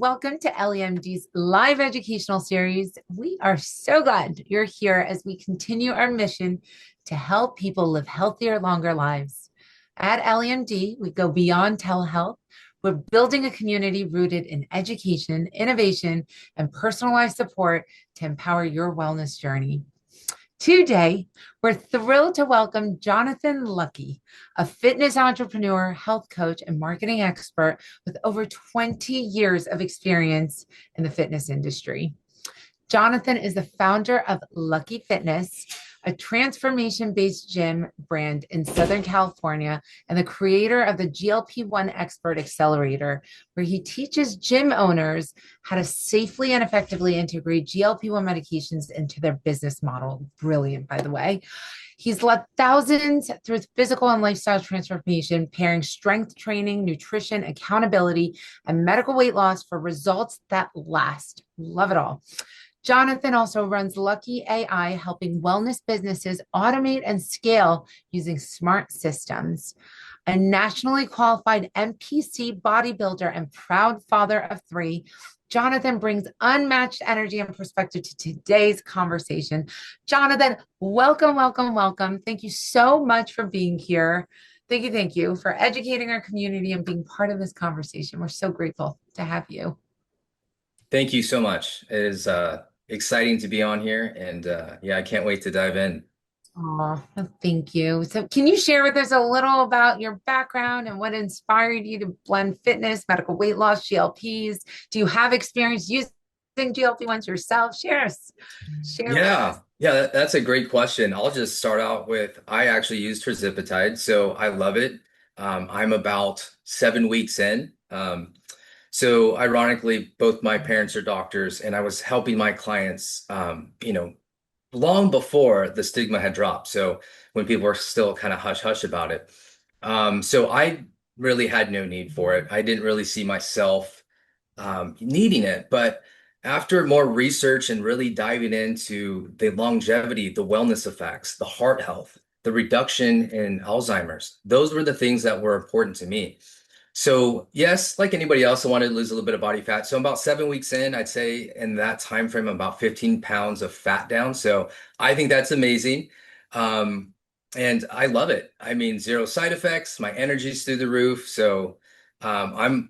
Welcome to EllieMD's live educational series. We are so glad you're here as we continue our mission to help people live healthier, longer lives. At EllieMD, we go beyond telehealth. We're building a community rooted in education, innovation, and personalized support to empower your wellness journey. Today, we're thrilled to welcome Jonathan Luckey, a fitness entrepreneur, health coach, and marketing expert with over 20 years of experience in the fitness industry. Jonathan is the founder of Luckey Fitness, a transformation-based gym brand in Southern California, and the creator of the GLP-1 Expert Accelerator, where he teaches gym owners how to safely and effectively integrate GLP-1 medications into their business model. Brilliant, by the way. He's led thousands through physical and lifestyle transformation, pairing strength training, nutrition, accountability, and medical weight loss for results that last. Love it all. Jonathan also runs Luckey AI, helping wellness businesses automate and scale using smart systems. A nationally qualified NPC bodybuilder and proud father of three, Jonathan brings unmatched energy and perspective to today's conversation. Jonathan, welcome, welcome, welcome. Thank you so much for being here. Thank you for educating our community and being part of this conversation. We're so grateful to have you. Thank you so much. It is exciting to be on here, and yeah, I can't wait to dive in. Oh, thank you. So, can you share with us a little about your background and what inspired you to blend fitness, medical weight loss, GLPs? Do you have experience using GLP-1s yourself? Share with us. Yeah, that's a great question. I'll just start out with I actually used tirzepatide, so I love it. I'm about 7 weeks in. So ironically, both my parents are doctors, and I was helping my clients, long before the stigma had dropped. So when people were still kind of hush hush about it. So I really had no need for it. I didn't really see myself needing it. But after more research and really diving into the longevity, the wellness effects, the heart health, the reduction in Alzheimer's, those were the things that were important to me. So yes, like anybody else, I wanted to lose a little bit of body fat. So I'm about 7 weeks in, I'd say in that time frame, I'm about 15 pounds of fat down. So I think that's amazing. Um, and I love it. I mean, zero side effects, my energy's through the roof. So I'm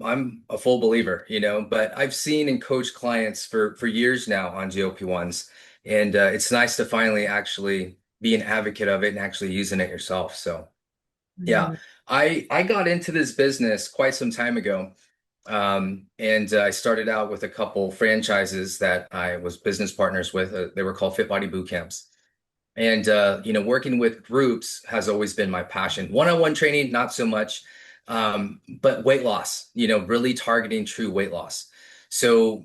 a full believer, but I've seen and coached clients for years now on GLP-1s, and it's nice to finally actually be an advocate of it and actually using it yourself. So. Yeah, I got into this business quite some time ago. And I started out with a couple franchises that I was business partners with. They were called Fit Body Boot Camps. And working with groups has always been my passion. One-on-one training, not so much, but weight loss, really targeting true weight loss. So,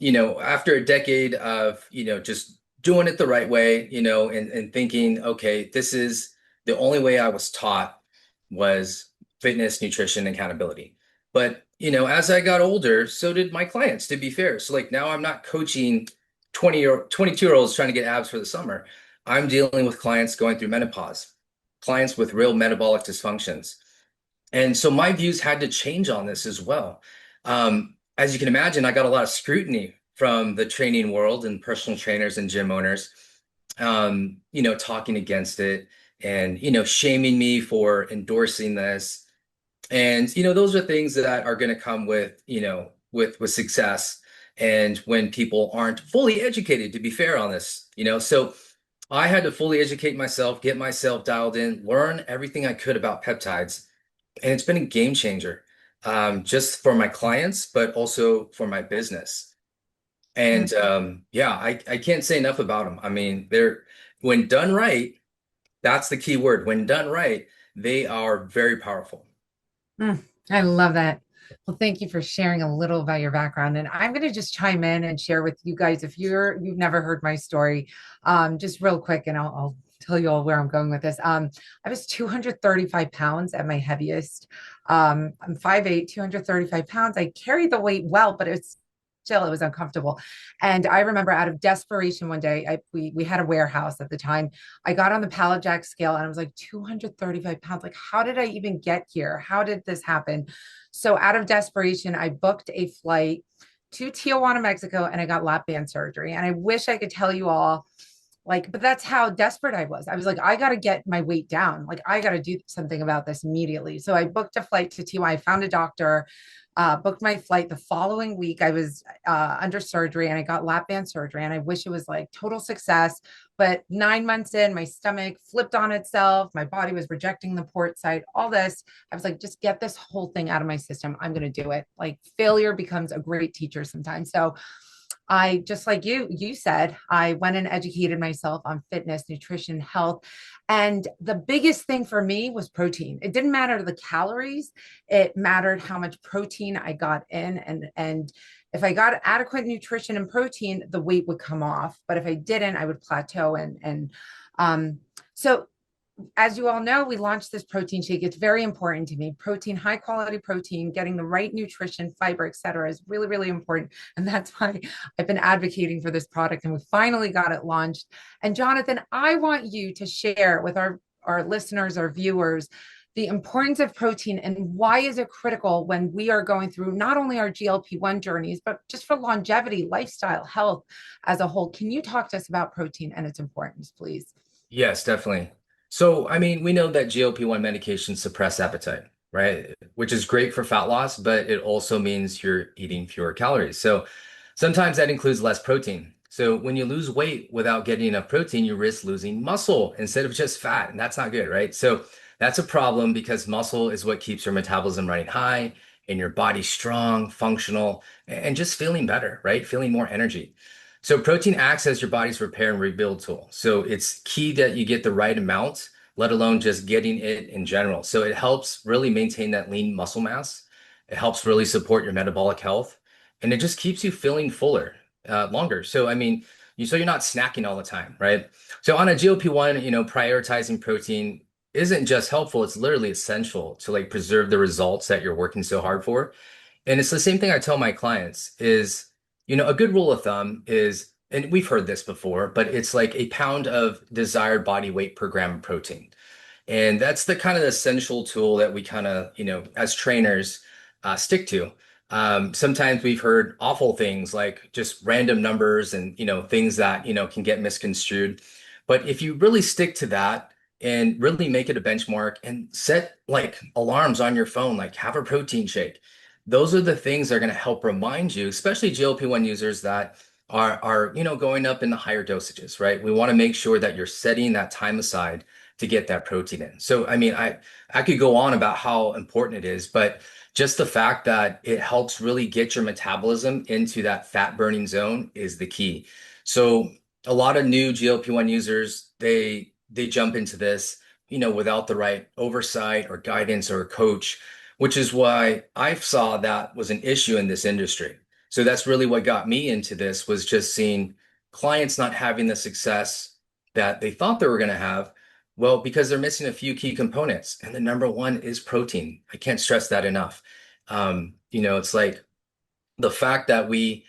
after a decade of, just doing it the right way, and thinking, okay, this is the only way I was taught was fitness, nutrition, and accountability. But, as I got older, so did my clients, to be fair. So like now I'm not coaching 22-year-olds trying to get abs for the summer. I'm dealing with clients going through menopause, clients with real metabolic dysfunctions. And so my views had to change on this as well. As you can imagine, I got a lot of scrutiny from the training world and personal trainers and gym owners, talking against it and, shaming me for endorsing this. And, those are things that are going to come with, with success. And when people aren't fully educated, to be fair on this, so I had to fully educate myself, get myself dialed in, learn everything I could about peptides. And it's been a game changer, just for my clients, but also for my business. And yeah, I can't say enough about them. I mean, when done right, that's the key word. When done right, they are very powerful. I love that. Well, thank you for sharing a little about your background. And I'm going to just chime in and share with you guys if you've never heard my story, just real quick, and I'll tell you all where I'm going with this. I was 235 pounds at my heaviest. I'm 5'8", 235 pounds. I carried the weight well, but it was uncomfortable. And I remember out of desperation one day, we had a warehouse at the time. I got on the pallet jack scale and I was like 235 pounds. Like, how did I even get here? How did this happen? So out of desperation, I booked a flight to Tijuana, Mexico, and I got lap band surgery. And I wish I could tell you all, like, but that's how desperate I was. I was like, I got to get my weight down. Like, I got to do something about this immediately. So I booked a flight to Tijuana. I found a doctor, booked my flight the following week. I was under surgery and I got lap band surgery. And I wish it was like total success. But 9 months in, my stomach flipped on itself. My body was rejecting the port site, all this. I was like, just get this whole thing out of my system. I'm going to do it. Like, failure becomes a great teacher sometimes. So I, just like you said, I went and educated myself on fitness, nutrition, health. And the biggest thing for me was protein. It didn't matter the calories, it mattered how much protein I got in. And if I got adequate nutrition and protein, the weight would come off. But if I didn't, I would plateau. So as you all know, we launched this protein shake. It's very important to me. Protein, high quality protein, getting the right nutrition, fiber, et cetera, is really, really important. And that's why I've been advocating for this product. And we finally got it launched. And Jonathan, I want you to share with our listeners, our viewers, the importance of protein and why is it critical when we are going through not only our GLP-1 journeys, but just for longevity, lifestyle, health as a whole. Can you talk to us about protein and its importance, please? Yes, definitely. So, I mean, we know that GLP-1 medications suppress appetite, right? Which is great for fat loss, but it also means you're eating fewer calories. So sometimes that includes less protein. So when you lose weight without getting enough protein, you risk losing muscle instead of just fat, and that's not good, right? So that's a problem because muscle is what keeps your metabolism running high and your body strong, functional, and just feeling better, right? Feeling more energy. So protein acts as your body's repair and rebuild tool. So it's key that you get the right amount, let alone just getting it in general. So it helps really maintain that lean muscle mass. It helps really support your metabolic health, and it just keeps you feeling fuller longer. So I mean, so you're not snacking all the time, right? So on a GLP-1, prioritizing protein isn't just helpful; it's literally essential to like preserve the results that you're working so hard for. And it's the same thing I tell my clients is, a good rule of thumb is, and we've heard this before, but it's like a pound of desired body weight per gram of protein. And that's the kind of essential tool that we kind of, as trainers, stick to. Sometimes we've heard awful things like just random numbers and, things that, can get misconstrued. But if you really stick to that and really make it a benchmark and set like alarms on your phone, like have a protein shake, those are the things that are going to help remind you, especially GLP-1 users that are, going up in the higher dosages, right? We want to make sure that you're setting that time aside to get that protein in. So, I mean, I could go on about how important it is, but just the fact that it helps really get your metabolism into that fat burning zone is the key. So, a lot of new GLP-1 users, they jump into this, without the right oversight or guidance or a coach, which is why I saw that was an issue in this industry. So that's really what got me into this was just seeing clients not having the success that they thought they were going to have. Well, because they're missing a few key components. And the number one is protein. I can't stress that enough. It's like the fact that we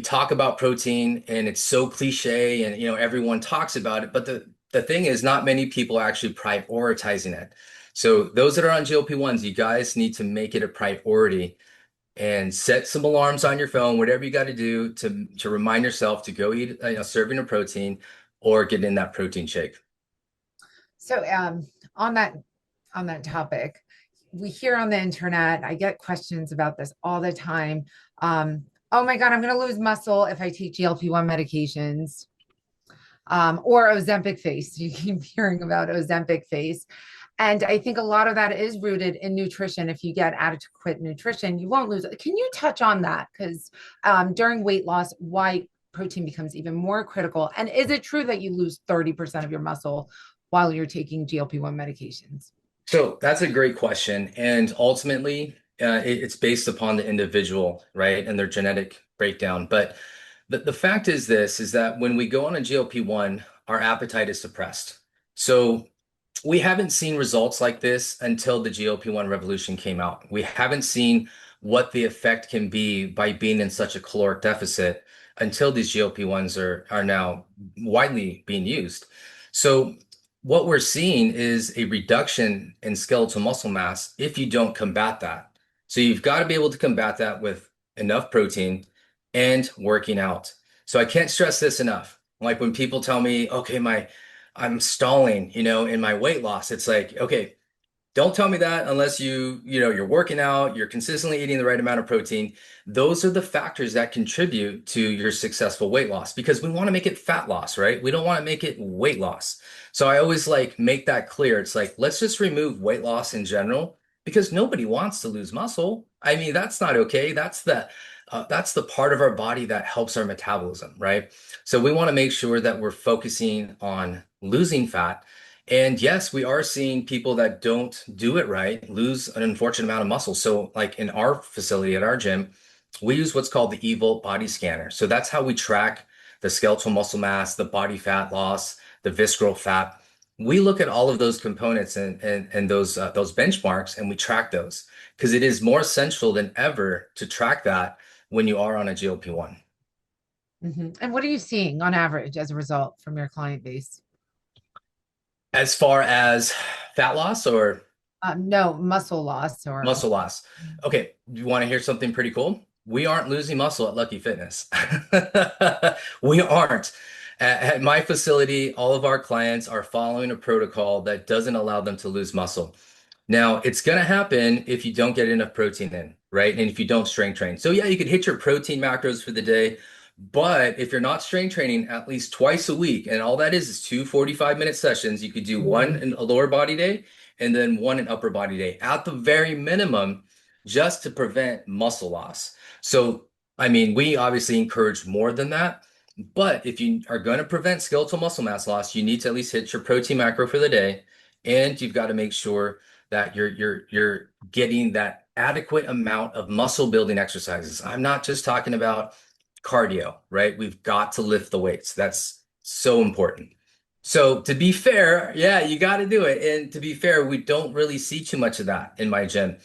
talk about protein and it's so cliche and everyone talks about it, but the thing is not many people are actually prioritizing it. So those that are on GLP-1s, you guys need to make it a priority and set some alarms on your phone, whatever you got to do to remind yourself to go eat a serving of protein or get in that protein shake. So on that topic, we hear on the internet, I get questions about this all the time. Oh my God, I'm going to lose muscle if I take GLP-1 medications, or Ozempic face. You keep hearing about Ozempic face. And I think a lot of that is rooted in nutrition. If you get adequate nutrition, you won't lose it. Can you touch on that? Because during weight loss, why protein becomes even more critical? And is it true that you lose 30% of your muscle while you're taking GLP-1 medications? So that's a great question. And ultimately, it's based upon the individual, right, and their genetic breakdown. But the fact is this, is that when we go on a GLP-1, our appetite is suppressed. So we haven't seen results like this until the GLP-1 revolution came out. We haven't seen what the effect can be by being in such a caloric deficit until these GLP-1s are now widely being used. So what we're seeing is a reduction in skeletal muscle mass if you don't combat that. So you've got to be able to combat that with enough protein. and working out. So I can't stress this enough. Like when people tell me, okay, I'm stalling, in my weight loss, it's like, okay, don't tell me that unless you're working out, you're consistently eating the right amount of protein. Those are the factors that contribute to your successful weight loss because we want to make it fat loss, right? We don't want to make it weight loss. So I always like make that clear. It's like, let's just remove weight loss in general because nobody wants to lose muscle. I mean, that's not okay. That's the part of our body that helps our metabolism, right? So we want to make sure that we're focusing on losing fat. And yes, we are seeing people that don't do it right lose an unfortunate amount of muscle. So, like in our facility at our gym, we use what's called the eVolt body scanner. So that's how we track the skeletal muscle mass, the body fat loss, the visceral fat. We look at all of those components and those benchmarks, and we track those because it is more essential than ever to track that when you are on a GLP-1. And what are you seeing on average as a result from your client base? As far as fat loss or No, muscle loss or muscle loss. Okay, you want to hear something pretty cool? We aren't losing muscle at Lucky Fitness. We aren't. At my facility, all of our clients are following a protocol that doesn't allow them to lose muscle. Now, it's going to happen if you don't get enough protein in, right? And if you don't strength train. So, yeah, you could hit your protein macros for the day, but if you're not strength training at least twice a week, and all that is two 45-minute sessions, you could do one in a lower body day and then one in upper body day at the very minimum, just to prevent muscle loss. So, I mean, we obviously encourage more than that. But if you are going to prevent skeletal muscle mass loss, you need to at least hit your protein macro for the day, and you've got to make sure that you're getting that adequate amount of muscle building exercises. I'm not just talking about cardio, right? We've got to lift the weights. That's so important. So to be fair, yeah, you got to do it. And to be fair, we don't really see too much of that in my gym.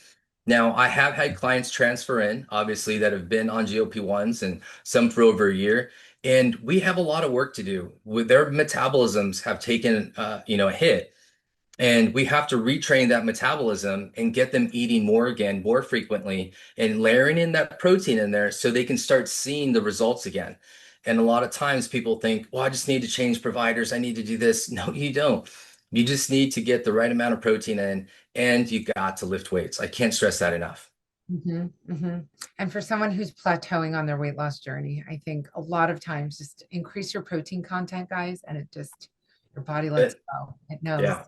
Now, I have had clients transfer in, obviously, that have been on GLP-1s and some for over a year. And we have a lot of work to do. With their metabolisms have taken, a hit. And we have to retrain that metabolism and get them eating more again, more frequently, and layering in that protein in there so they can start seeing the results again. And a lot of times people think, well, I just need to change providers. I need to do this. No, you don't. You just need to get the right amount of protein in, and you got to lift weights. I can't stress that enough. And for someone who's plateauing on their weight loss journey, I think a lot of times just increase your protein content, guys, and it just your body lets It- go. It knows. yeah.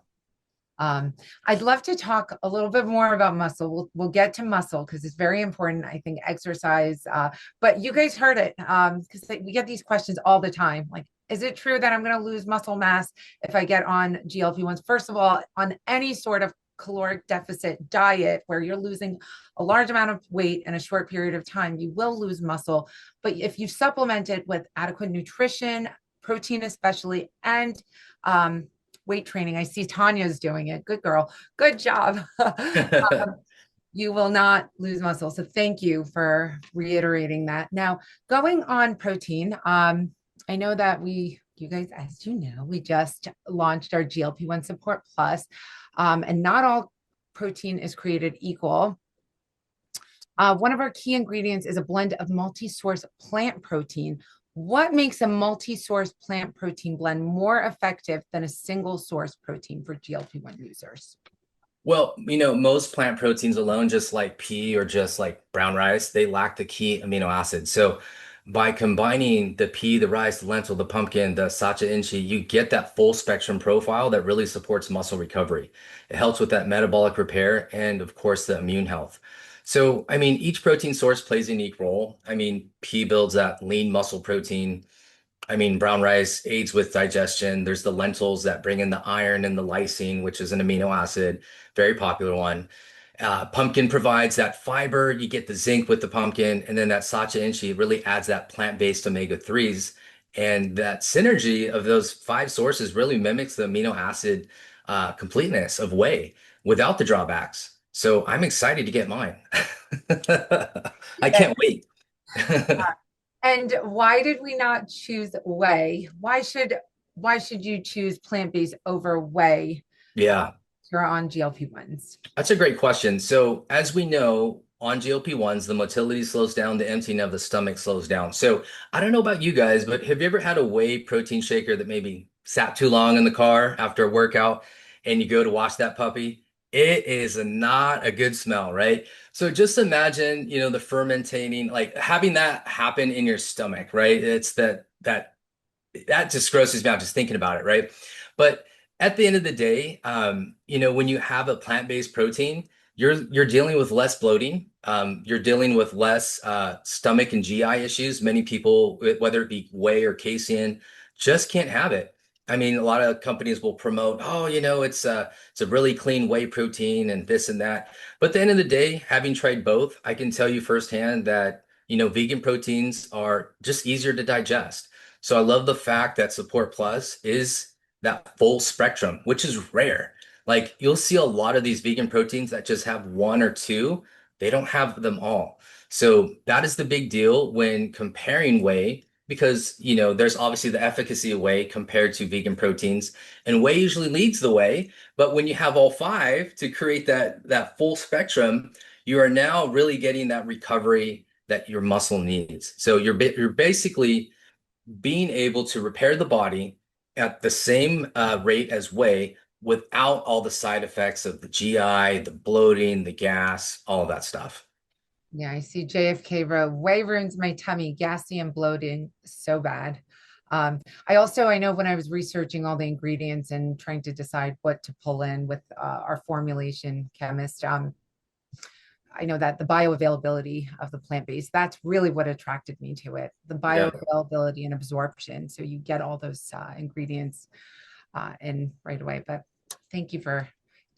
I'd love to talk a little bit more about muscle. We'll get to muscle because it's very important. I think exercise, but you guys heard it because we get these questions all the time. Like, is it true that I'm going to lose muscle mass if I get on GLP-1s? First of all, on any sort of caloric deficit diet where you're losing a large amount of weight in a short period of time, you will lose muscle. But if you supplement it with adequate nutrition, protein especially, and weight training. I see Tanya's doing it. Good girl. Good job. You will not lose muscle. So thank you for reiterating that. Now, going on protein, I know that you guys, as you know, we just launched our GLP-1 Support Plus, and not all protein is created equal. One of our key ingredients is a blend of multi-source plant protein. What makes a multi-source plant protein blend more effective than a single source protein for GLP-1 users? Well, most plant proteins alone, just like pea or just like brown rice, they lack the key amino acid. So by combining the pea, the rice, the lentil, the pumpkin, the sacha inchi, you get that full spectrum profile that really supports muscle recovery. It helps with that metabolic repair and, of course, the immune health. So, I mean, each protein source plays a unique role. I mean, pea builds that lean muscle protein. I mean, brown rice aids with digestion. There's the lentils that bring in the iron and the lysine, which is an amino acid, very popular one. Pumpkin provides that fiber. You get the zinc with the pumpkin, and then that sacha inchi really adds that plant-based omega-3s. And that synergy of those five sources really mimics the amino acid completeness of whey without the drawbacks. So I'm excited to get mine. I can't wait. And why did we not choose whey? Why should you choose plant-based over whey? Yeah. You're on GLP-1s. That's a great question. So, as we know, on GLP-1s, the motility slows down, the emptying of the stomach slows down. So I don't know about you guys, but have you ever had a whey protein shaker that maybe sat too long in the car after a workout and you go to wash that puppy? It is not a good smell, right? So just imagine, the fermentating, like having that happen in your stomach, right? It's that just grosses me out just thinking about it, right? But at the end of the day, when you have a plant-based protein, you're dealing with less bloating. You're dealing with less stomach and GI issues. Many people, whether it be whey or casein, just can't have it. I mean, a lot of companies will promote, oh, it's a really clean whey protein and this and that. But at the end of the day, having tried both, I can tell you firsthand that, vegan proteins are just easier to digest. So I love the fact that Support Plus is that full spectrum, which is rare. Like you'll see a lot of these vegan proteins that just have one or two, they don't have them all. So that is the big deal when comparing whey, because there's obviously the efficacy of whey compared to vegan proteins, and whey usually leads the way. But when you have all five to create that full spectrum, you are now really getting that recovery that your muscle needs. So you're basically being able to repair the body at the same rate as whey without all the side effects of the GI, the bloating, the gas, all of that stuff. Yeah, I see JFK row. Whey ruins my tummy, gassy and bloating, so bad. I know when I was researching all the ingredients and trying to decide what to pull in with our formulation chemist, I know that the bioavailability of the plant-based, that's really what attracted me to it. The Yeah. bioavailability and absorption. So you get all those ingredients in right away. But thank you for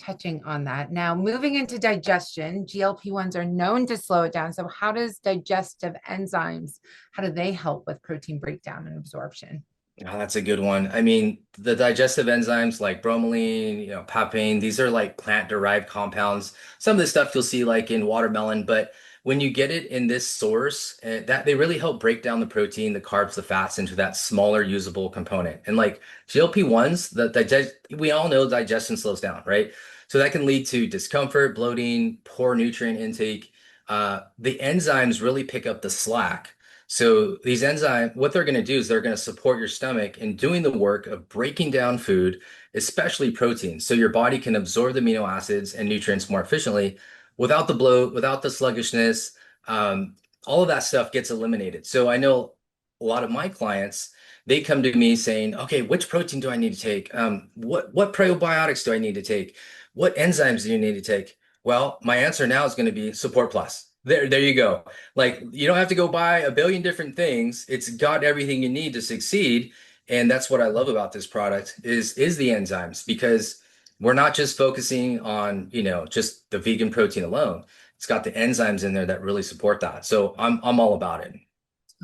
touching on that. Now, moving into digestion, GLP-1s are known to slow it down. So how does digestive enzymes, how do they help with protein breakdown and absorption? Oh, that's a good one. I mean, the digestive enzymes like bromelain, papain, these are like plant-derived compounds. Some of the stuff you'll see like in watermelon, but when you get it in this source, that they really help break down the protein, the carbs, the fats into that smaller usable component. And like GLP-1s, we all know digestion slows down, right? So that can lead to discomfort, bloating, poor nutrient intake. The enzymes really pick up the slack. So these enzymes, what they're going to do is they're going to support your stomach in doing the work of breaking down food, especially proteins, so your body can absorb the amino acids and nutrients more efficiently without the bloat, without the sluggishness. Um, all of that stuff gets eliminated. So I know a lot of my clients, they come to me saying, okay, which protein do I need to take? What probiotics do I need to take? What enzymes do you need to take? Well, my answer now is going to be Support Plus. There you go. Like you don't have to go buy a billion different things. It's got everything you need to succeed. And that's what I love about this product is the enzymes, because we're not just focusing on, just the vegan protein alone. It's got the enzymes in there that really support that. So I'm all about it.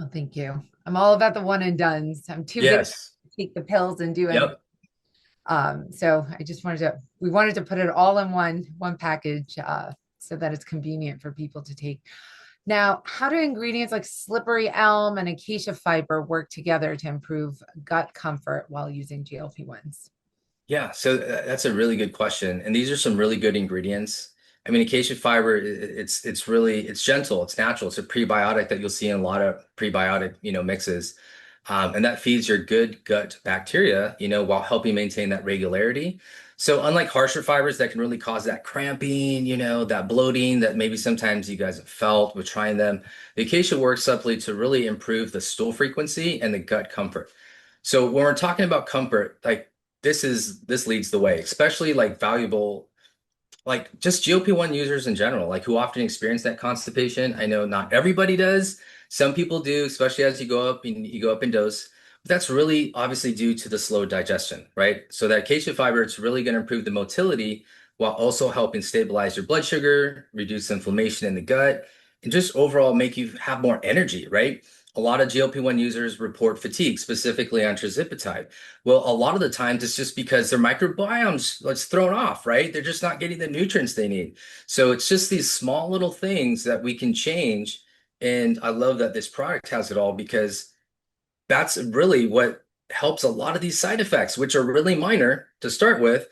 Oh, thank you. I'm all about the one and dones. I'm too busy Yes. to take the pills and do anything. Yep. So I just we wanted to put it all in one package so that it's convenient for people to take. Now, how do ingredients like slippery elm and acacia fiber work together to improve gut comfort while using GLP-1s? Yeah, so that's a really good question. And these are some really good ingredients. I mean, acacia fiber, it's gentle, it's natural. It's a prebiotic that you'll see in a lot of prebiotic, mixes. And that feeds your good gut bacteria, while helping maintain that regularity. So unlike harsher fibers that can really cause that cramping, that bloating that maybe sometimes you guys have felt with trying them, the acacia works subtly to really improve the stool frequency and the gut comfort. So when we're talking about comfort, like this leads the way, especially like valuable, like just GLP-1 users in general, like who often experience that constipation. I know not everybody does. Some people do, especially as you go up in dose. But that's really obviously due to the slow digestion, right? So that acacia fiber, it's really going to improve the motility while also helping stabilize your blood sugar, reduce inflammation in the gut, and just overall make you have more energy, right? A lot of GLP-1 users report fatigue, specifically on tirzepatide. Well, a lot of the times it's just because their microbiome's it's thrown off, right? They're just not getting the nutrients they need. So it's just these small little things that we can change. And I love that this product has it all, because that's really what helps a lot of these side effects, which are really minor to start with.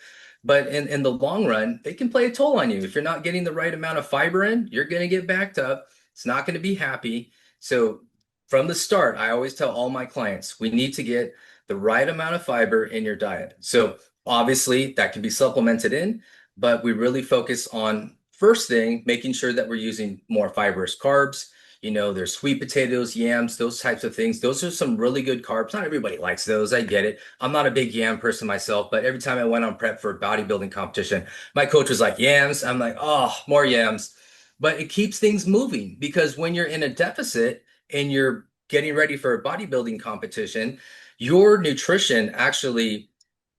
But in the long run, they can play a toll on you. If you're not getting the right amount of fiber in, you're going to get backed up. It's not going to be happy. So from the start, I always tell all my clients, we need to get the right amount of fiber in your diet. So obviously that can be supplemented in, but we really focus on first thing, making sure that we're using more fibrous carbs. There's sweet potatoes, yams, those types of things. Those are some really good carbs. Not everybody likes those. I get it. I'm not a big yam person myself, but every time I went on prep for a bodybuilding competition, my coach was like, yams. I'm like, oh, more yams. But it keeps things moving because when you're in a deficit and you're getting ready for a bodybuilding competition, your nutrition actually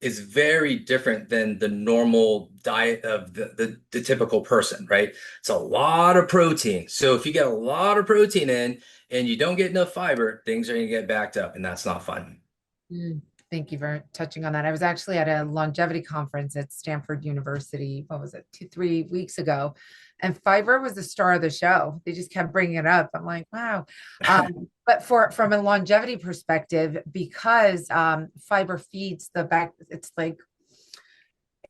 is very different than the normal diet of the typical person, right? It's a lot of protein. So if you get a lot of protein in and you don't get enough fiber, things are going to get backed up, and that's not fun. Mm, thank you for touching on that. I was actually at a longevity conference at Stanford University. What was it, 3 weeks ago? And fiber was the star of the show. They just kept bringing it up. I'm like, wow. But from a longevity perspective, because fiber feeds the back, it's like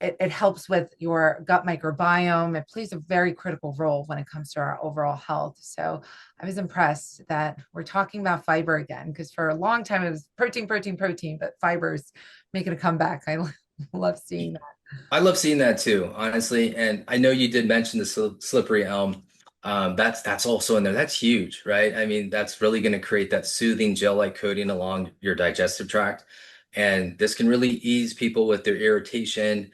it helps with your gut microbiome. It plays a very critical role when it comes to our overall health. So I was impressed that we're talking about fiber again, because for a long time it was protein, protein, protein, but fiber's making a comeback. I love seeing that. I love seeing that too, honestly. And I know you did mention the slippery elm. That's also in there. That's huge, right? I mean, that's really going to create that soothing gel-like coating along your digestive tract. And this can really ease people with their irritation,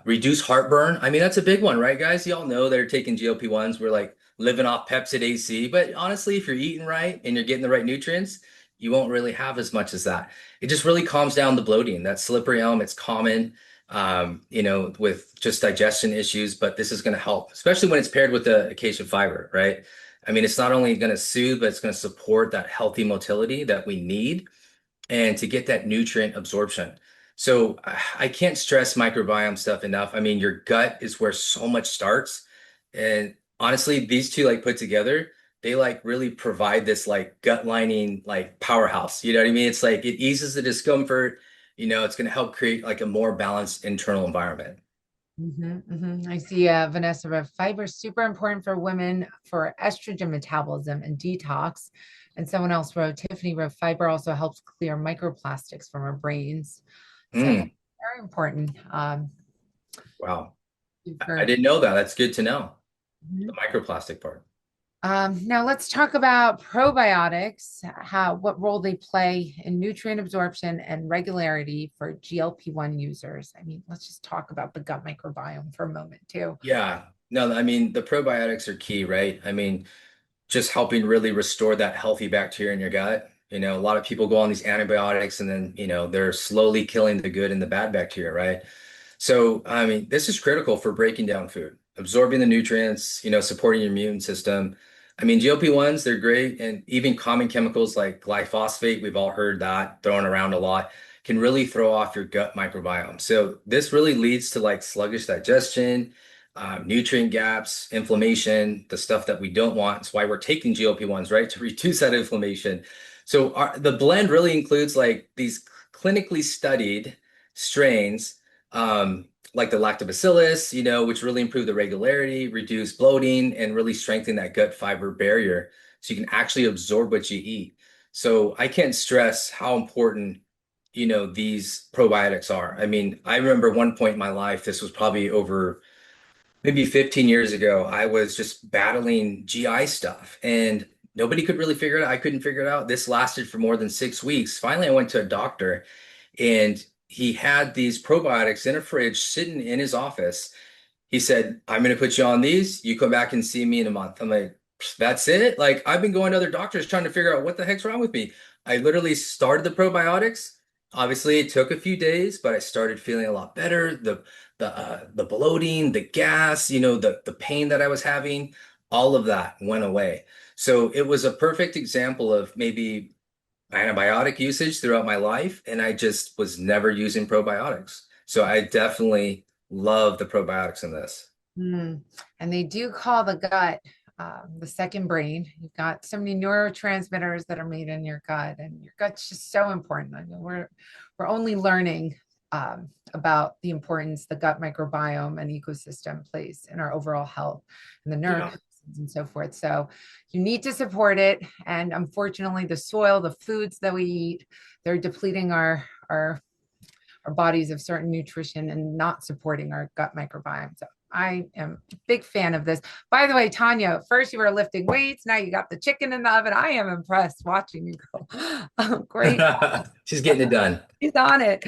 reduce heartburn. I mean, that's a big one, right, guys? Y'all know they're taking GLP-1s. We're like living off Pepsid AC. But honestly, if you're eating right and you're getting the right nutrients, you won't really have as much as that. It just really calms down the bloating. That slippery elm, it's common with just digestion issues, but this is going to help, especially when it's paired with the acacia fiber, right? I mean, it's not only going to soothe, but it's going to support that healthy motility that we need and to get that nutrient absorption. So I can't stress microbiome stuff enough. I mean, your gut is where so much starts. And honestly, these two like put together, they like really provide this like gut lining like powerhouse. You know what I mean? It's like it eases the discomfort. It's going to help create like a more balanced internal environment. I see Vanessa wrote fiber is super important for women for estrogen metabolism and detox. And someone else wrote, Tiffany wrote, fiber also helps clear microplastics from our brains. So Mm, very important. wow. I For, didn't know that. That's good to know. The Mhm. microplastic part. Now let's talk about probiotics, what role they play in nutrient absorption and regularity for GLP-1 users. I mean, let's just talk about the gut microbiome for a moment too. Yeah. No, I mean, the probiotics are key, right? I mean, just helping really restore that healthy bacteria in your gut. A lot of people go on these antibiotics and then, they're slowly killing the good and the bad bacteria, right? So, I mean, this is critical for breaking down food, absorbing the nutrients, supporting your immune system. I mean, GLP-1s, they're great. And even common chemicals like glyphosate, we've all heard that thrown around a lot, can really throw off your gut microbiome. So this really leads to like sluggish digestion, nutrient gaps, inflammation, the stuff that we don't want. It's why we're taking GLP-1s, right? To reduce that inflammation. So the blend really includes like these clinically studied strains like the lactobacillus, which really improve the regularity, reduce bloating, and really strengthen that gut fiber barrier so you can actually absorb what you eat. So I can't stress how important, these probiotics are. I mean, I remember one point in my life, this was probably over maybe 15 years ago, I was just battling GI stuff and nobody could really figure it out. I couldn't figure it out. This lasted for more than 6 weeks. Finally, I went to a doctor and he had these probiotics in a fridge sitting in his office. He said, I'm going to put you on these. You come back and see me in a month. I'm like, that's it? Like, I've been going to other doctors trying to figure out what the heck's wrong with me. I literally started the probiotics. Obviously, it took a few days, but I started feeling a lot better. The bloating, the gas, the pain that I was having, all of that went away. So it was a perfect example of maybe antibiotic usage throughout my life, and I just was never using probiotics. So I definitely love the probiotics in this. Mm. And they do call the gut the second brain. You've got so many neurotransmitters that are made in your gut, and your gut's just so important. I mean, we're only learning about the importance the gut microbiome and ecosystem plays in our overall health and the Yeah. neurotoxins and so forth. So you need to support it. And unfortunately, the soil, the foods that we eat, they're depleting our bodies of certain nutrition and not supporting our gut microbiome. So I am a big fan of this. By the way, Tanya, first you were lifting weights, now you got the chicken in the oven. I am impressed watching you go. Great. She's getting it done. He's on it.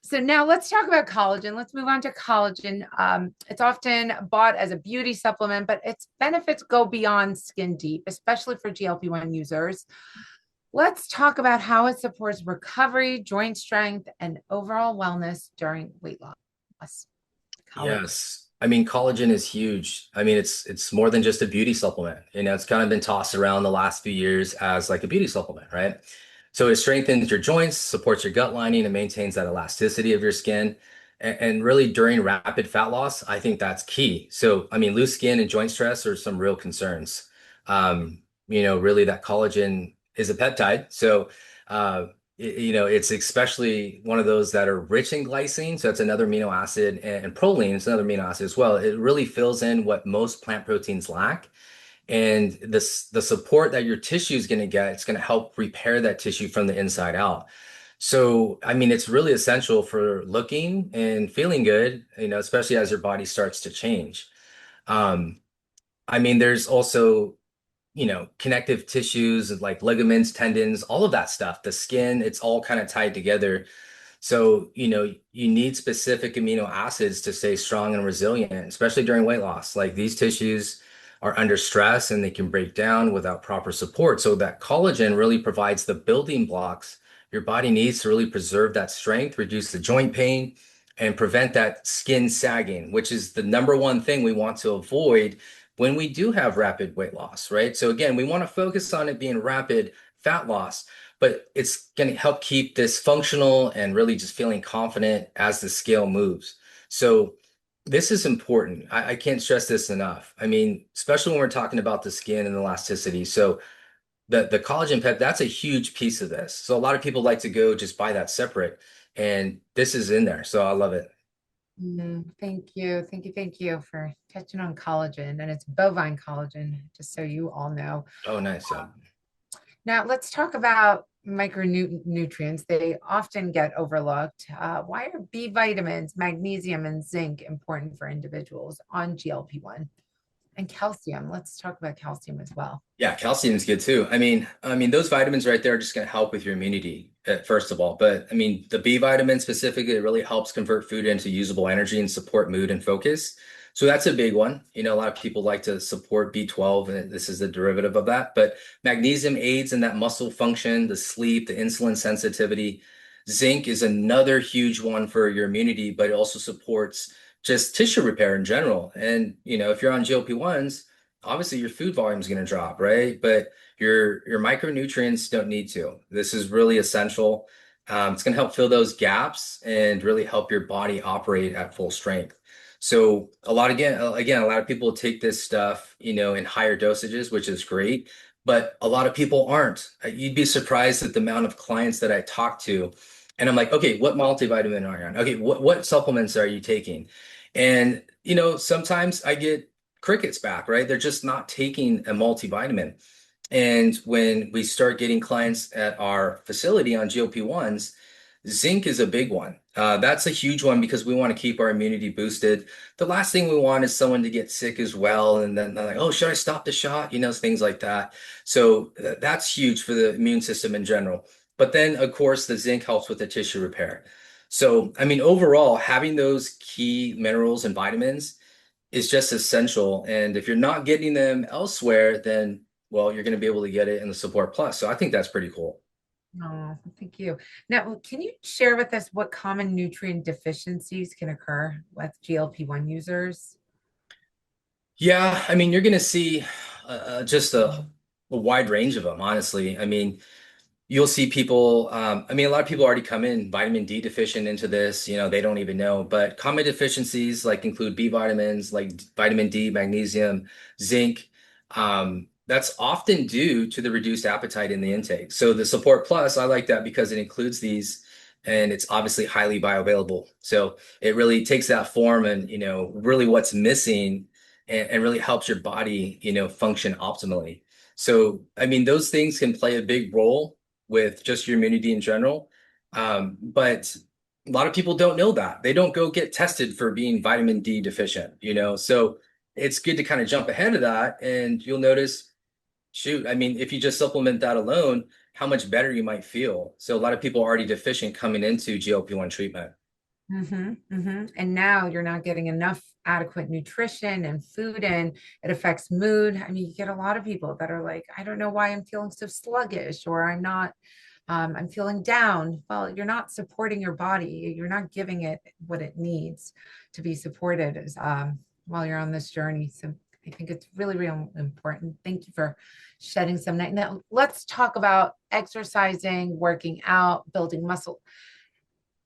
So now let's talk about collagen. Let's move on to collagen. It's often bought as a beauty supplement, but its benefits go beyond skin deep, especially for GLP-1 users. Let's talk about how it supports recovery, joint strength, and overall wellness during weight loss. Collagen. Yes. I mean, collagen is huge. I mean, it's more than just a beauty supplement. It's kind of been tossed around the last few years as like a beauty supplement, right? So it strengthens your joints, supports your gut lining, and maintains that elasticity of your skin. And really during rapid fat loss, I think that's key. So, I mean, loose skin and joint stress are some real concerns. Really that collagen is a peptide. So, it's especially one of those that are rich in glycine. So that's another amino acid, and proline is another amino acid as well. It really fills in what most plant proteins lack. And the support that your tissue is going to get, it's going to help repair that tissue from the inside out. So, I mean, it's really essential for looking and feeling good, especially as your body starts to change. Um, I mean, there's also connective tissues like ligaments, tendons, all of that stuff, the skin, it's all kind of tied together. So, you need specific amino acids to stay strong and resilient, especially during weight loss. Like these tissues are under stress and they can break down without proper support. So that collagen really provides the building blocks your body needs to really preserve that strength, reduce the joint pain, and prevent that skin sagging, which is the number one thing we want to avoid when we do have rapid weight loss, right? So again, we want to focus on it being rapid fat loss, but it's going to help keep this functional and really just feeling confident as the scale moves. So this is important. I can't stress this enough. I mean, especially when we're talking about the skin and elasticity. So the collagen pep, that's a huge piece of this. So a lot of people like to go just buy that separate, and this is in there. So I love it. Thank you. Thank you. Thank you for touching on collagen, and it's bovine collagen, just so you all know. Oh, nice. Now, let's talk about micronutrients. They often get overlooked. Why are B vitamins, magnesium, and zinc important for individuals on GLP-1? And calcium. Let's talk about calcium as well. Yeah, calcium is good too. I mean, those vitamins right there are just going to help with your immunity, first of all. But I mean, the B vitamin specifically, it really helps convert food into usable energy and support mood and focus. So that's a big one. A lot of people like to support B12, and this is the derivative of that. But magnesium aids in that muscle function, the sleep, the insulin sensitivity. Zinc is another huge one for your immunity, but it also supports just tissue repair in general. And if you're on GLP-1s, obviously your food volume is going to drop, right? But your micronutrients don't need to. This is really essential. It's going to help fill those gaps and really help your body operate at full strength. So again, a lot of people take this stuff, in higher dosages, which is great, but a lot of people aren't. You'd be surprised at the amount of clients that I talk to, and I'm like, okay, what multivitamin are you on? Okay, what supplements are you taking? And sometimes I get crickets back, right? They're just not taking a multivitamin. And when we start getting clients at our facility on GLP-1s, zinc is a big one. That's a huge one because we want to keep our immunity boosted. The last thing we want is someone to get sick as well. And then they're like, oh, should I stop the shot? Things like that. So that's huge for the immune system in general. But then, of course, the zinc helps with the tissue repair. So, I mean, overall, having those key minerals and vitamins is just essential. And if you're not getting them elsewhere, then, well, you're going to be able to get it in the Support Plus. So I think that's pretty cool. Oh, thank you. Now, can you share with us what common nutrient deficiencies can occur with GLP-1 users? Yeah, I mean, you're going to see just a wide range of them, honestly. I mean, you'll see people, a lot of people already come in vitamin D deficient into this, they don't even know. But common deficiencies like include B vitamins, like vitamin D, magnesium, zinc. That's often due to the reduced appetite in the intake. So the Support Plus, I like that because it includes these and it's obviously highly bioavailable. So it really takes that form and, really what's missing and really helps your body, function optimally. So, I mean, those things can play a big role with just your immunity in general. But a lot of people don't know that. They don't go get tested for being vitamin D deficient. So it's good to kind of jump ahead of that, and you'll notice, shoot, I mean, if you just supplement that alone, how much better you might feel. So a lot of people are already deficient coming into GLP-1 treatment. And now you're not getting enough adequate nutrition and food, and it affects mood. I mean, you get a lot of people that are like, I don't know why I'm feeling so sluggish, or I'm feeling down. Well, you're not supporting your body. You're not giving it what it needs to be supported while you're on this journey. So I think it's really, really important. Thank you for shedding some light. Now, let's talk about exercising, working out, building muscle.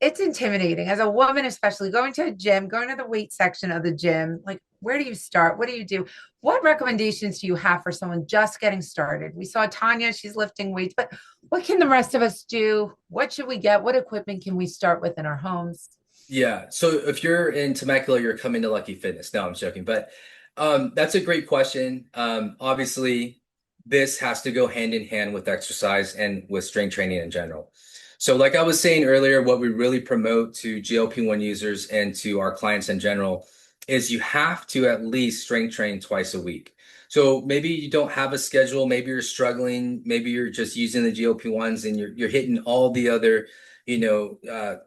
It's intimidating as a woman, especially going to a gym, going to the weight section of the gym. Like, where do you start? What do you do? What recommendations do you have for someone just getting started? We saw Tanya, she's lifting weights, but what can the rest of us do? What should we get? What equipment can we start with in our homes? Yeah. So if you're in Temecula, you're coming to Lucky Fitness. No, I'm joking. But that's a great question. Obviously, this has to go hand in hand with exercise and with strength training in general. So, like I was saying earlier, what we really promote to GLP-1 users and to our clients in general is you have to at least strength train twice a week. So maybe you don't have a schedule, maybe you're struggling, maybe you're just using the GLP-1s and you're hitting all the other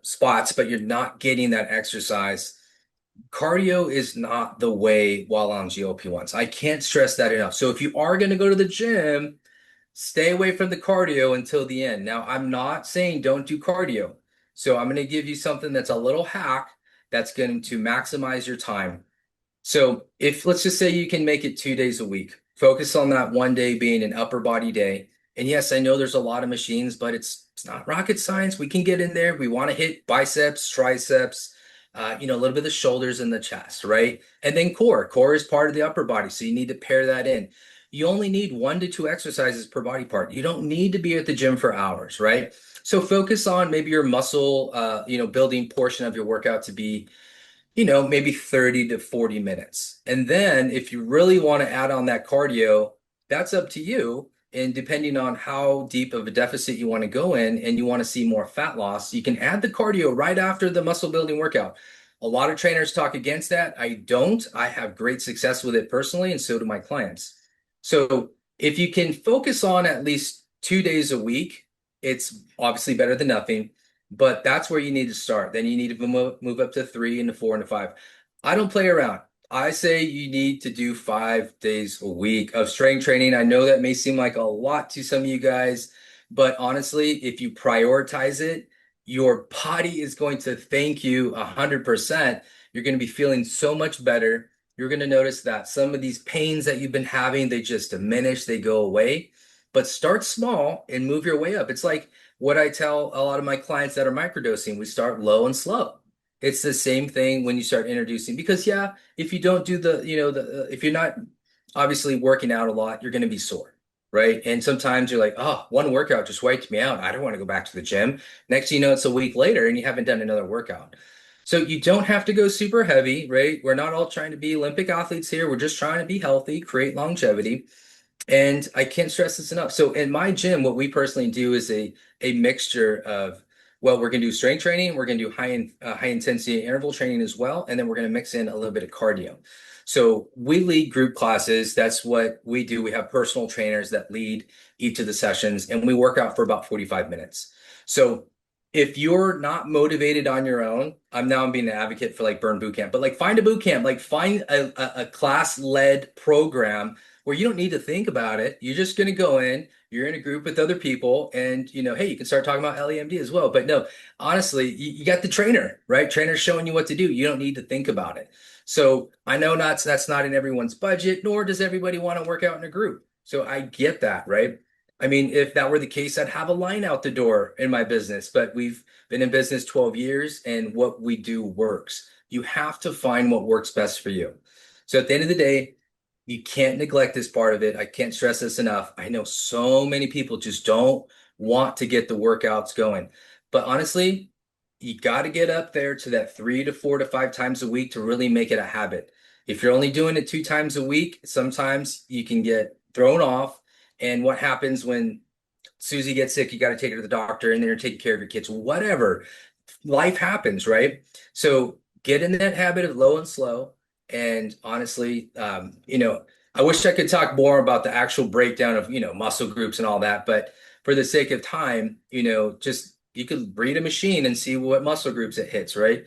spots, but you're not getting that exercise. Cardio is not the way while on GLP-1s. I can't stress that enough. So if you are going to go to the gym, stay away from the cardio until the end. Now, I'm not saying don't do cardio. So I'm going to give you something that's a little hack that's going to maximize your time. So if let's just say you can make it 2 days a week, focus on that one day being an upper body day. And yes, I know there's a lot of machines, but it's not rocket science. We can get in there. We want to hit biceps, triceps, a little bit of the shoulders and the chest, right? And then core. Core is part of the upper body, so you need to pair that in. You only need 1 to 2 exercises per body part. You don't need to be at the gym for hours, right? So focus on maybe your muscle, building portion of your workout to be maybe 30 to 40 minutes. And then if you really want to add on that cardio, that's up to you. And depending on how deep of a deficit you want to go in and you want to see more fat loss, you can add the cardio right after the muscle building workout. A lot of trainers talk against that. I don't. I have great success with it personally, and so do my clients. So if you can focus on at least 2 days a week, it's obviously better than nothing. But that's where you need to start. Then you need to move up to 3 and to 4 and to 5. I don't play around. I say you need to do 5 days a week of strength training. I know that may seem like a lot to some of you guys, but honestly, if you prioritize it, your body is going to thank you 100%. You're going to be feeling so much better. You're going to notice that some of these pains that you've been having, they just diminish, they go away. But start small and move your way up. It's like what I tell a lot of my clients that are microdosing, we start low and slow. It's the same thing when you start introducing, because yeah, if you don't do if you're not obviously working out a lot, you're going to be sore, right? And sometimes you're like, oh, one workout just wiped me out. I don't want to go back to the gym. Next thing you know, it's a week later and you haven't done another workout. So you don't have to go super heavy, right? We're not all trying to be Olympic athletes here. We're just trying to be healthy, create longevity. And I can't stress this enough. So in my gym, what we personally do is a mixture of, well, we're going to do strength training, we're going to do high intensity interval training as well, and then we're going to mix in a little bit of cardio. So we lead group classes. That's what we do. We have personal trainers that lead each of the sessions, and we work out for about 45 minutes. So if you're not motivated on your own, I'm being an advocate for like burn boot camp, but like find a boot camp, like find a class-led program where you don't need to think about it. You're just going to go in, you're in a group with other people, and hey, you can start talking about EllieMD as well. But no, honestly, you got the trainer, right? Trainer's showing you what to do. You don't need to think about it. So I know that's not in everyone's budget, nor does everybody want to work out in a group. So I get that, right? I mean, if that were the case, I'd have a line out the door in my business, but we've been in business 12 years and what we do works. You have to find what works best for you. So at the end of the day, you can't neglect this part of it. I can't stress this enough. I know so many people just don't want to get the workouts going. But honestly, you got to get up there to that 3 to 4 to 5 times a week to really make it a habit. If you're only doing it 2 times a week, sometimes you can get thrown off. And what happens when Susie gets sick? You got to take her to the doctor, and then you're taking care of your kids, whatever. Life happens, right? So get in that habit of low and slow. And honestly, I wish I could talk more about the actual breakdown of, muscle groups and all that, but for the sake of time, just you could breed a machine and see what muscle groups it hits, right?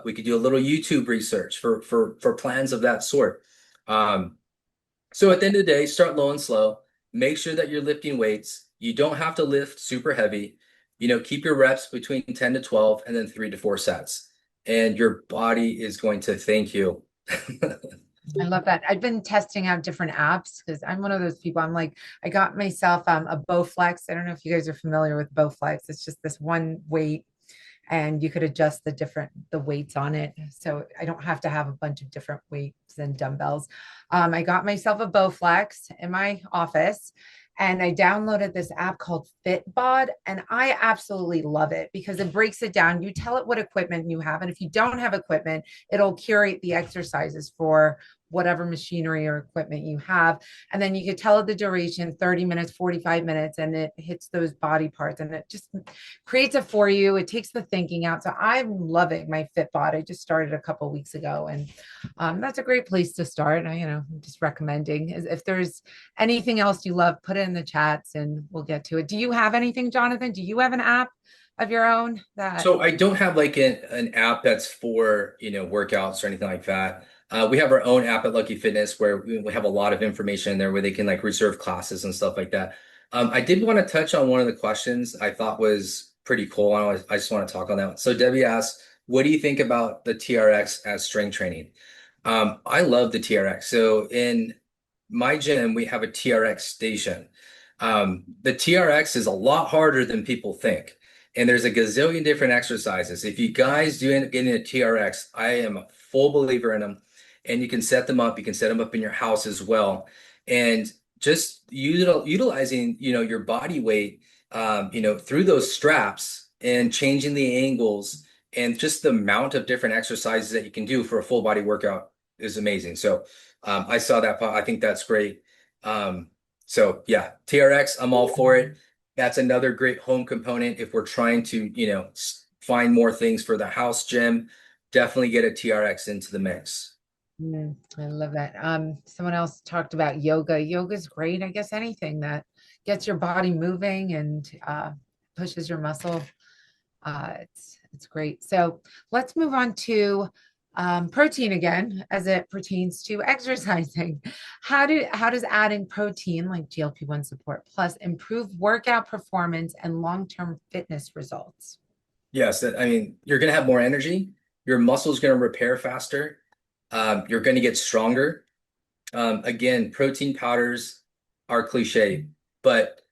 We could do a little YouTube research for plans of that sort. Um, so at the end of the day, start low and slow. Make sure that you're lifting weights. You don't have to lift super heavy. Keep your reps between 10 to 12 and then 3 to 4 sets. And your body is going to thank you. I love that. I've been testing out different apps because I'm one of those people. I'm like, I got myself a Bowflex. I don't know if you guys are familiar with Bowflex. It's just this one weight and you could adjust the weights on it. So I don't have to have a bunch of different weights and dumbbells. I got myself a Bowflex in my office and I downloaded this app called Fitbod, and I absolutely love it because it breaks it down. You tell it what equipment you have, and if you don't have equipment, it'll curate the exercises for whatever machinery or equipment you have. And then you could tell it the duration, 30 minutes, 45 minutes, and it hits those body parts and it just creates it for you. It takes the thinking out. So I'm loving my Fitbod. I just started a couple of weeks ago, and that's a great place to start. I'm just recommending. If there's anything else you love, put it in the chats and we'll get to it. Do you have anything, Jonathan? Do you have an app of your own that? So I don't have like an app that's for, workouts or anything like that. We have our own app at Lucky Fitness where we have a lot of information in there where they can like reserve classes and stuff like that. I did want to touch on one of the questions I thought was pretty cool. I just want to talk on that. So Debbie asked, what do you think about the TRX as strength training? I love the TRX. So in my gym, we have a TRX station. The TRX is a lot harder than people think. And there's a gazillion different exercises. If you guys do end up getting a TRX, I am a full believer in them. And you can set them up. You can set them up in your house as well. And just utilizing, your body weight, through those straps and changing the angles and just the amount of different exercises that you can do for a full body workout is amazing. So I saw that. I think that's great. So yeah, TRX, I'm all for it. That's another great home component if we're trying to, find more things for the house gym. Definitely get a TRX into the mix. I love that. Someone else talked about yoga. Yoga's great. I guess anything that gets your body moving and pushes your muscle. It's great. So let's move on to protein again, as it pertains to exercising. How does adding protein like GLP-1 Support Plus improve workout performance and long-term fitness results? Yes, I mean, you're going to have more energy. Your muscle's going to repair faster. You're going to get stronger. Again, protein powders are cliche, but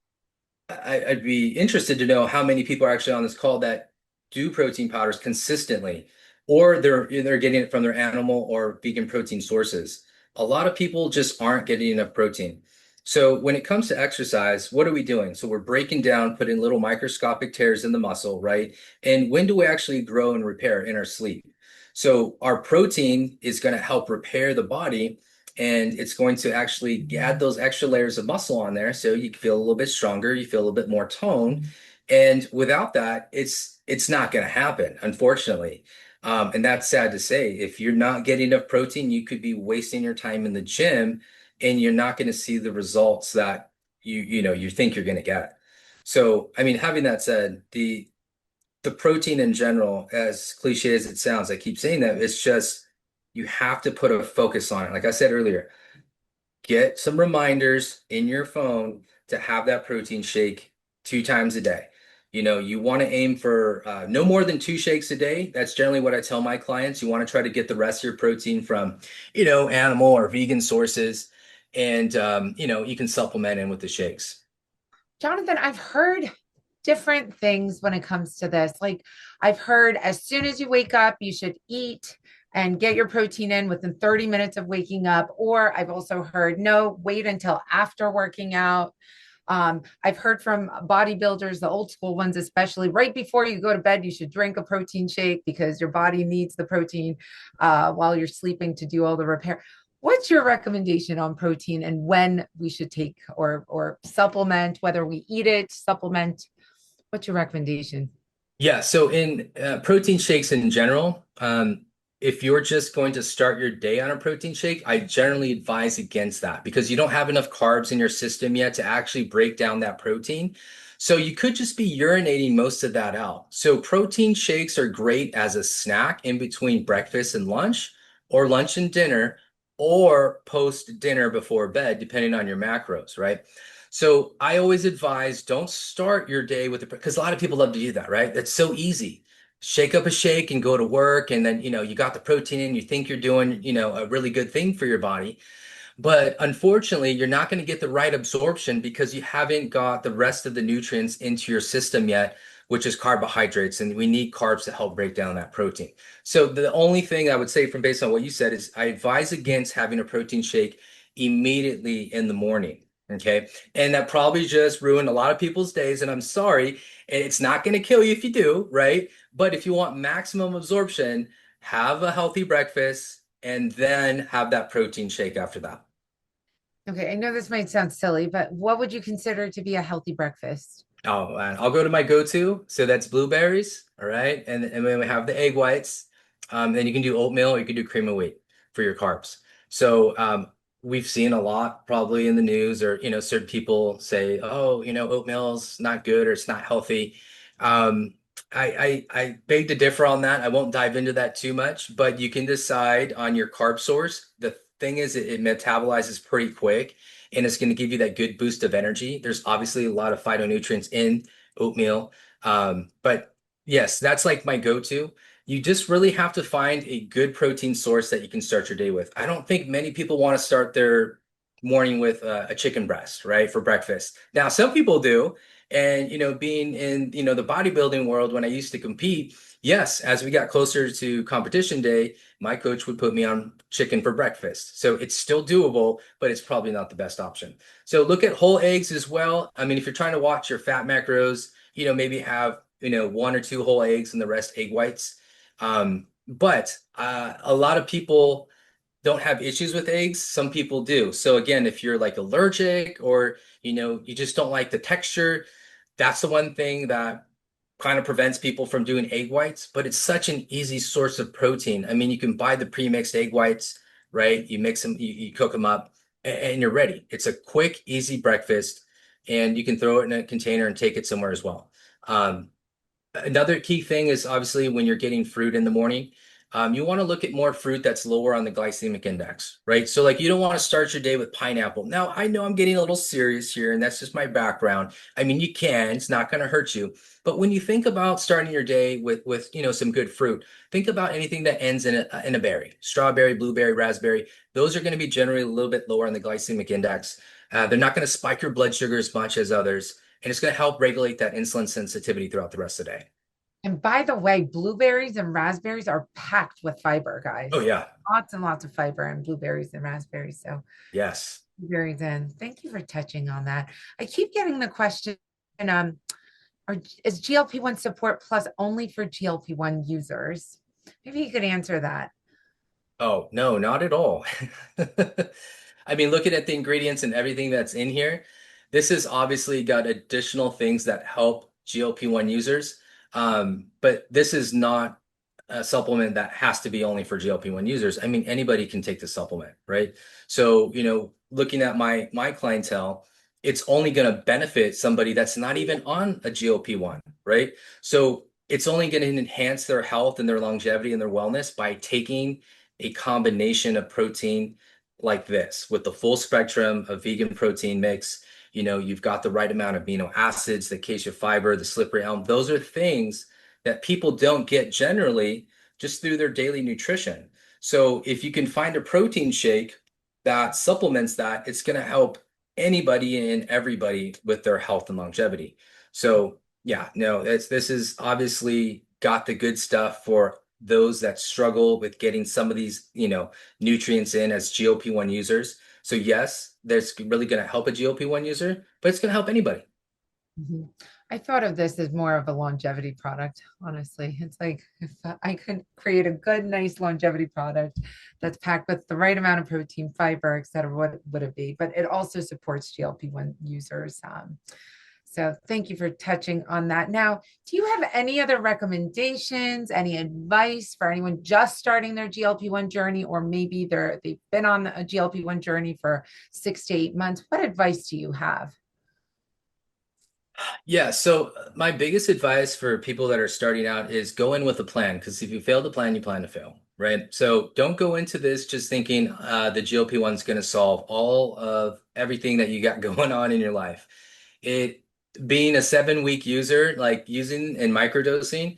I'd be interested to know how many people are actually on this call that do protein powders consistently, or they're getting it from their animal or vegan protein sources. A lot of people just aren't getting enough protein. So when it comes to exercise, what are we doing? So we're breaking down, putting little microscopic tears in the muscle, right? And when do we actually grow and repair? In our sleep. So our protein is going to help repair the body, and it's going to actually add those extra layers of muscle on there so you feel a little bit stronger, you feel a little bit more toned. And without that, it's not going to happen, unfortunately. And that's sad to say. If you're not getting enough protein, you could be wasting your time in the gym and you're not going to see the results that you think you're going to get. So, I mean, having that said, the protein in general, as cliche as it sounds, I keep saying that, it's just you have to put a focus on it. Like I said earlier, get some reminders in your phone to have that protein shake 2 times a day. You want to aim for no more than 2 shakes a day. That's generally what I tell my clients. You want to try to get the rest of your protein from, animal or vegan sources. And, you can supplement in with the shakes. Jonathan, I've heard different things when it comes to this. Like, I've heard as soon as you wake up, you should eat and get your protein in within 30 minutes of waking up. Or I've also heard, no, wait until after working out. I've heard from bodybuilders, the old school ones, especially right before you go to bed, you should drink a protein shake because your body needs the protein while you're sleeping to do all the repair. What's your recommendation on protein and when we should take or supplement, whether we eat it, supplement? What's your recommendation? Yeah, so in protein shakes in general, if you're just going to start your day on a protein shake, I generally advise against that because you don't have enough carbs in your system yet to actually break down that protein. So you could just be urinating most of that out. So protein shakes are great as a snack in between breakfast and lunch, or lunch and dinner, or post dinner before bed, depending on your macros, right? So I always advise don't start your day with because a lot of people love to do that, right? That's so easy. Shake up a shake and go to work, and then you got the protein in, you think you're doing, a really good thing for your body. But unfortunately, you're not going to get the right absorption because you haven't got the rest of the nutrients into your system yet, which is carbohydrates, and we need carbs to help break down that protein. So the only thing I would say from based on what you said is I advise against having a protein shake immediately in the morning. Okay. And that probably just ruined a lot of people's days. And I'm sorry. And it's not going to kill you if you do, right? But if you want maximum absorption, have a healthy breakfast and then have that protein shake after that. Okay, I know this might sound silly, but what would you consider to be a healthy breakfast? Oh, and I'll go to my go-to. So that's blueberries. All right. And then we have the egg whites. Then you can do oatmeal or you can do cream of wheat for your carbs. So we've seen a lot probably in the news or, certain people say, oh, oatmeal's not good or it's not healthy. Um, I beg to differ on that. I won't dive into that too much, but you can decide on your carb source. The thing is, it metabolizes pretty quick and it's going to give you that good boost of energy. There's obviously a lot of phytonutrients in oatmeal. But yes, that's like my go-to. You just really have to find a good protein source that you can start your day with. I don't think many people want to start their morning with a chicken breast, right, for breakfast. Now, some people do. And, being in, the bodybuilding world when I used to compete, yes, as we got closer to competition day, my coach would put me on chicken for breakfast. So it's still doable, but it's probably not the best option. So look at whole eggs as well. I mean, if you're trying to watch your fat macros, maybe have, one or two whole eggs and the rest egg whites. But a lot of people don't have issues with eggs. Some people do. So again, if you're like allergic or, you just don't like the texture, that's the one thing that kind of prevents people from doing egg whites, but it's such an easy source of protein. I mean, you can buy the pre-mixed egg whites, right? You mix them, you cook them up, and you're ready. It's a quick, easy breakfast, and you can throw it in a container and take it somewhere as well. Another key thing is obviously when you're getting fruit in the morning, you want to look at more fruit that's lower on the glycemic index, right? So like you don't want to start your day with pineapple. Now I know I'm getting a little serious here, and that's just my background. I mean, you can, it's not going to hurt you. But when you think about starting your day with some good fruit, think about anything that ends in a berry, strawberry, blueberry, raspberry. Those are going to be generally a little bit lower on the glycemic index. They're not going to spike your blood sugar as much as others, and it's going to help regulate that insulin sensitivity throughout the rest of the day. And by the way, blueberries and raspberries are packed with fiber, Oh guys. yeah. Lots and lots of fiber in blueberries and raspberries. So, Yes. blueberries in. Thank you for touching on that. I keep getting the question, or is GLP-1 support plus only for GLP-1 users? Maybe you could answer that. Oh, no, not at all. I mean, looking at the ingredients and everything that's in here, this has obviously got additional things that help GLP-1 users. But this is not a supplement that has to be only for GLP-1 users. I mean, anybody can take the supplement, right? So, looking at my clientele, it's only going to benefit somebody that's not even on a GLP-1, right? So it's only going to enhance their health and their longevity and their wellness by taking a combination of protein like this with the full spectrum of vegan protein mix. You've got the right amount of amino acids, the acacia fiber, the slippery elm. Those are things that people don't get generally just through their daily nutrition. So if you can find a protein shake that supplements that, it's going to help anybody and everybody with their health and longevity. So yeah, no, this is obviously got the good stuff for those that struggle with getting some of these, nutrients in as GLP-1 users. So yes, that's really going to help a GLP-1 user, but it's going to help anybody. Mhm. I thought of this as more of a longevity product, honestly. It's like if I could create a good, nice longevity product that's packed with the right amount of protein, fiber, et cetera, what would it be? But it also supports GLP-1 users. So thank you for touching on that. Now, do you have any other recommendations, any advice for anyone just starting their GLP-1 journey, or maybe they've been on a GLP-1 journey for 6 to 8 months? What advice do you have? Yeah, so my biggest advice for people that are starting out is go in with a plan because if you fail to plan, you plan to fail, right? So don't go into this just thinking the GLP-1 is going to solve all of everything that you got going on in your life. It being a 7 week user, like using and microdosing,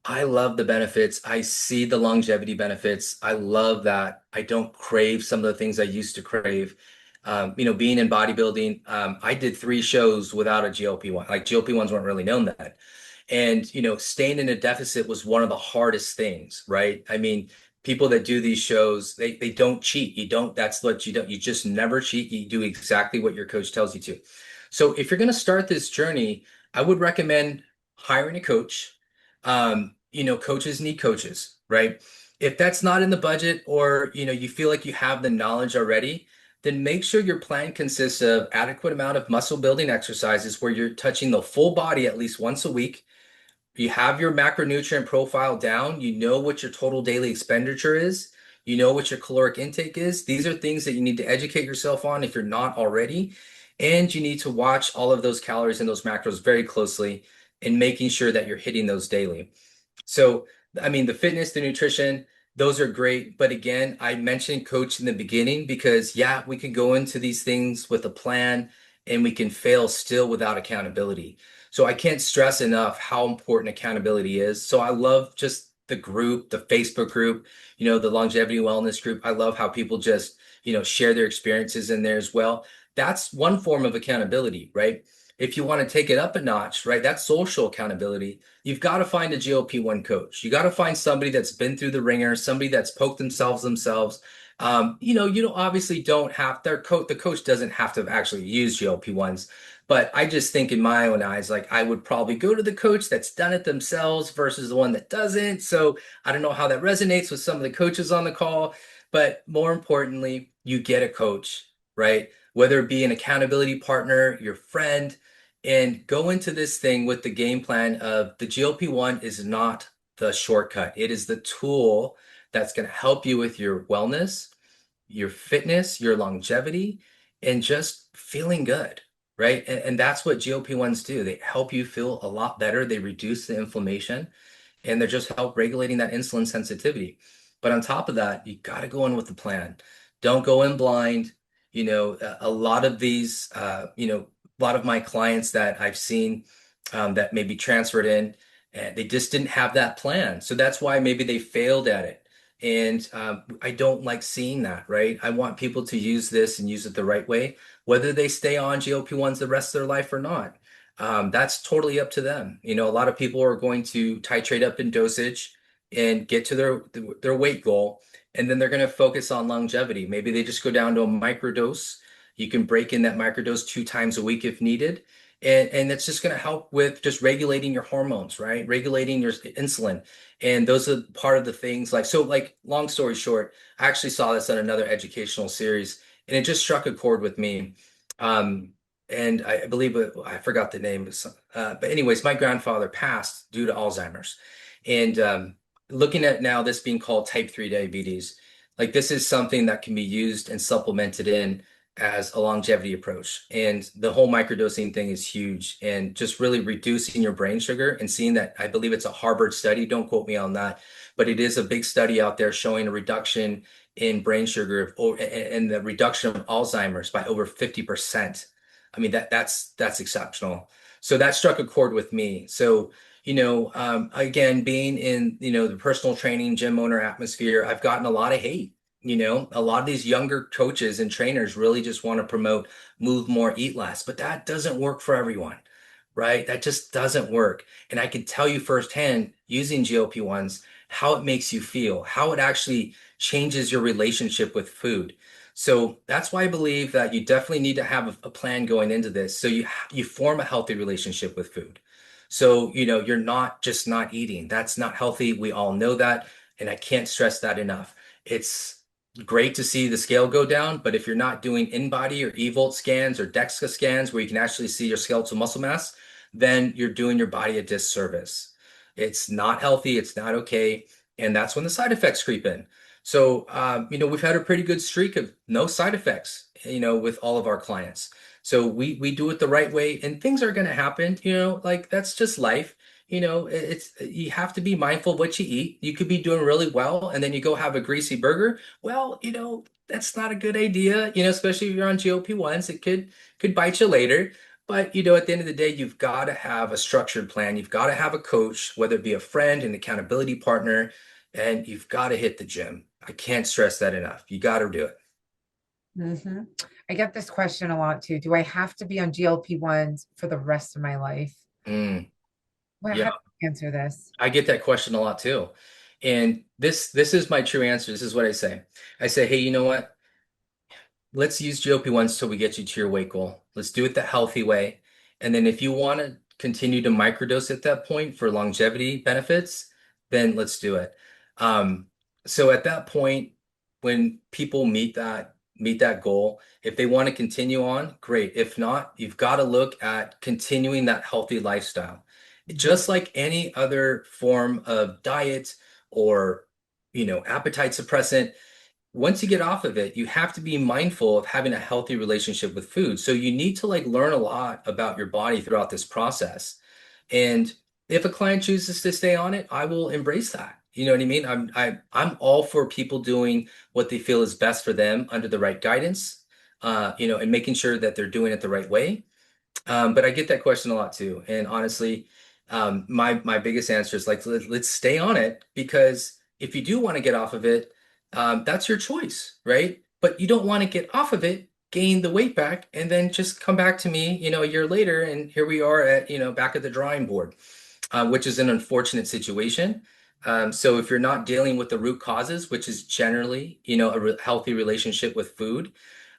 I love the benefits. I see the longevity benefits. I love that I don't crave some of the things I used to crave. Being in bodybuilding, I did 3 shows without a GLP-1. Like GLP-1s weren't really known that. And, staying in a deficit was one of the hardest things, right? I mean, people that do these shows, they don't cheat. That's what you don't, you just never cheat. You do exactly what your coach tells you to. So if you're going to start this journey, I would recommend hiring a coach. Coaches need coaches, right? If that's not in the budget or, you feel like you have the knowledge already, then make sure your plan consists of adequate amount of muscle building exercises where you're touching the full body at least once a week. You have your macronutrient profile down. You know what your total daily expenditure is. You know what your caloric intake is. These are things that you need to educate yourself on if you're not already. And you need to watch all of those calories and those macros very closely and making sure that you're hitting those daily. So, I mean, the fitness, the nutrition, those are great. But again, I mentioned coach in the beginning because, yeah, we can go into these things with a plan and we can fail still without accountability. So, I can't stress enough how important accountability is. So, I love just the group, the Facebook group, the longevity wellness group. I love how people just, share their experiences in there as well. That's one form of accountability, right? If you want to take it up a notch, right, that's social accountability. You've got to find a GLP-1 coach. You got to find somebody that's been through the ringer, somebody that's poked themselves. You don't obviously don't have the coach doesn't have to actually use GLP-1s, but I just think in my own eyes, like I would probably go to the coach that's done it themselves versus the one that doesn't. So I don't know how that resonates with some of the coaches on the call, but more importantly, you get a coach, right? Whether it be an accountability partner, your friend, and go into this thing with the game plan of the GLP-1 is not the shortcut. It is the tool that's going to help you with your wellness, your fitness, your longevity, and just feeling good, right? And that's what GLP-1s do. They help you feel a lot better. They reduce the inflammation and they just help regulating that insulin sensitivity. But on top of that, you got to go in with the plan. Don't go in blind. A lot of these, a lot of my clients that I've seen that maybe transferred in, and they just didn't have that plan. So that's why maybe they failed at it. And I don't like seeing that, right? I want people to use this and use it the right way, whether they stay on GLP-1s the rest of their life or not. That's totally up to them. A lot of people are going to titrate up in dosage and get to their weight goal, and then they're going to focus on longevity. Maybe they just go down to a microdose. You can break in that microdose 2 times a week if needed. And it's just going to help with just regulating your hormones, right? Regulating your insulin. And those are part of the things like long story short, I actually saw this on another educational series and it just struck a chord with me. Um, and I believe I forgot the name. But anyways, my grandfather passed due to Alzheimer's. And looking at now this being called type 3 diabetes, like this is something that can be used and supplemented in as a longevity approach. And the whole microdosing thing is huge and just really reducing your brain sugar and seeing that I believe it's a Harvard study. Don't quote me on that, but it is a big study out there showing a reduction in brain sugar and the reduction of Alzheimer's by over 50%. I mean, that's exceptional. So that struck a chord with me. So, again, being in, the personal training gym owner atmosphere, I've gotten a lot of hate. A lot of these younger coaches and trainers really just want to promote move more, eat less, but that doesn't work for everyone, right? That just doesn't work. And I can tell you firsthand using GLP-1s, how it makes you feel, how it actually changes your relationship with food. So that's why I believe that you definitely need to have a plan going into this. So you form a healthy relationship with food. So, you're not just not eating. That's not healthy. We all know that. And I can't stress that enough. It's great to see the scale go down, but if you're not doing in-body or eVolt scans or DEXA scans where you can actually see your skeletal muscle mass, then you're doing your body a disservice. It's not healthy. It's not okay. And that's when the side effects creep in. So, we've had a pretty good streak of no side effects, with all of our clients. So we do it the right way, and things are going to happen, like that's just life. It's you have to be mindful of what you eat. You could be doing really well, and then you go have a greasy burger. Well, that's not a good idea, especially if you're on GLP-1s. It could bite you later. But at the end of the day, you've got to have a structured plan. You've got to have a coach, whether it be a friend, an accountability partner, and you've got to hit the gym. I can't stress that enough. You got to do it. Hmm. I get this question a lot too. Do I have to be on GLP-1s for the rest of my life? Mm, Well, yeah, how do you answer this? I get that question a lot too. And this is my true answer. This is what I say. I say, hey, you know what? Let's use GLP-1s till we get you to your weight goal. Let's do it the healthy way. And then if you want to continue to microdose at that point for longevity benefits, then let's do it. Um, so at that point, when people meet that goal, if they want to continue on, great. If not, you've got to look at continuing that healthy lifestyle. Just like any other form of diet or, appetite suppressant, once you get off of it, you have to be mindful of having a healthy relationship with food. So you need to like learn a lot about your body throughout this process. And if a client chooses to stay on it, I will embrace that. You know what I mean? I'm all for people doing what they feel is best for them under the right guidance, and making sure that they're doing it the right way. But I get that question a lot too. And honestly, my biggest answer is like, let's stay on it, because if you do want to get off of it, that's your choice, right? But you don't want to get off of it, gain the weight back, and then just come back to me, a year later, and here we are at, back at the drawing board, which is an unfortunate situation. So if you're not dealing with the root causes, which is generally, a healthy relationship with food,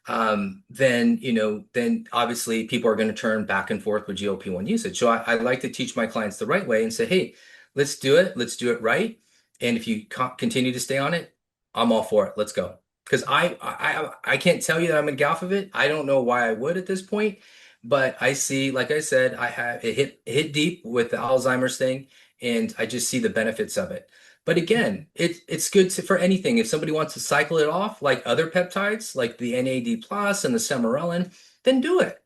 then obviously people are going to turn back and forth with GLP-1 usage. So I like to teach my clients the right way and say, hey, let's do it. Let's do it right. And if you continue to stay on it, I'm all for it. Let's go. Because I can't tell you that I'm going to get off of it. I don't know why I would at this point, but I see, like I said, I have it hit deep with the Alzheimer's thing, and I just see the benefits of it. But again, it's good for anything. If somebody wants to cycle it off like other peptides, like the NAD plus and the semarelin, then do it,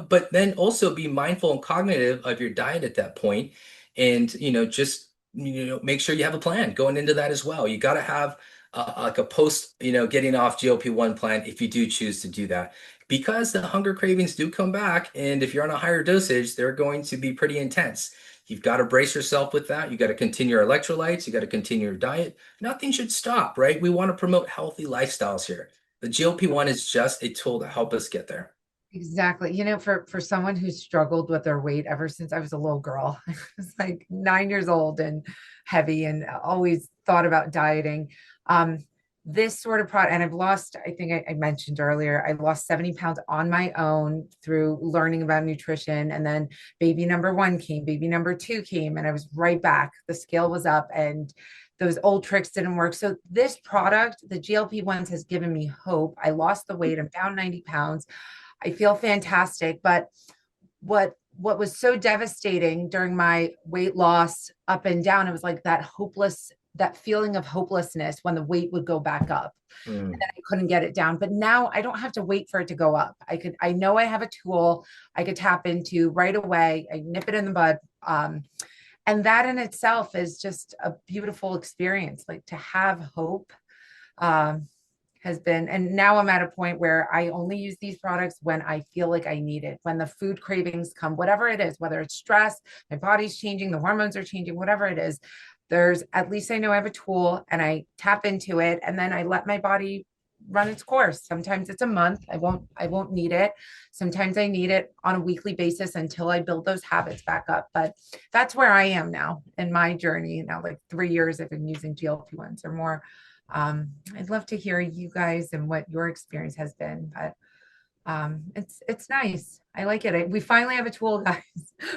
but then also be mindful and cognitive of your diet at that point. And, just, make sure you have a plan going into that as well. You got to have like a post, getting off GLP-1 plan if you do choose to do that. Because the hunger cravings do come back. And if you're on a higher dosage, they're going to be pretty intense. You've got to brace yourself with that. You got to continue your electrolytes. You got to continue your diet. Nothing should stop, right? We want to promote healthy lifestyles here. The GLP-1 is just a tool to help us get there. Exactly. For someone who's struggled with their weight ever since I was a little girl, I was like 9 years old and heavy and always thought about dieting. Um, this sort of product, and I've lost, I think I mentioned earlier, I lost 70 pounds on my own through learning about nutrition. And then baby number one came, baby number two came, and I was right back. The scale was up and those old tricks didn't work. So this product, the GLP-1s, has given me hope. I lost the weight. I'm down 90 pounds. I feel fantastic. But what was so devastating during my weight loss up and down, it was like that feeling of hopelessness when the weight would go back up. And Mm. then I couldn't get it down. But now I don't have to wait for it to go up. I know I have a tool I could tap into right away. I nip it in the bud. And that in itself is just a beautiful experience, like to have hope. Um, has been, and now I'm at a point where I only use these products when I feel like I need it, when the food cravings come, whatever it is, whether it's stress, my body's changing, the hormones are changing, whatever it is, there's at least I know I have a tool and I tap into it and then I let my body run its course. Sometimes it's a month. I won't need it. Sometimes I need it on a weekly basis until I build those habits back up. But that's where I am now in my journey. Now, like 3 years I've been using GLP-1s or more. I'd love to hear you guys and what your experience has been, but it's nice. I like it. We finally have a tool, guys.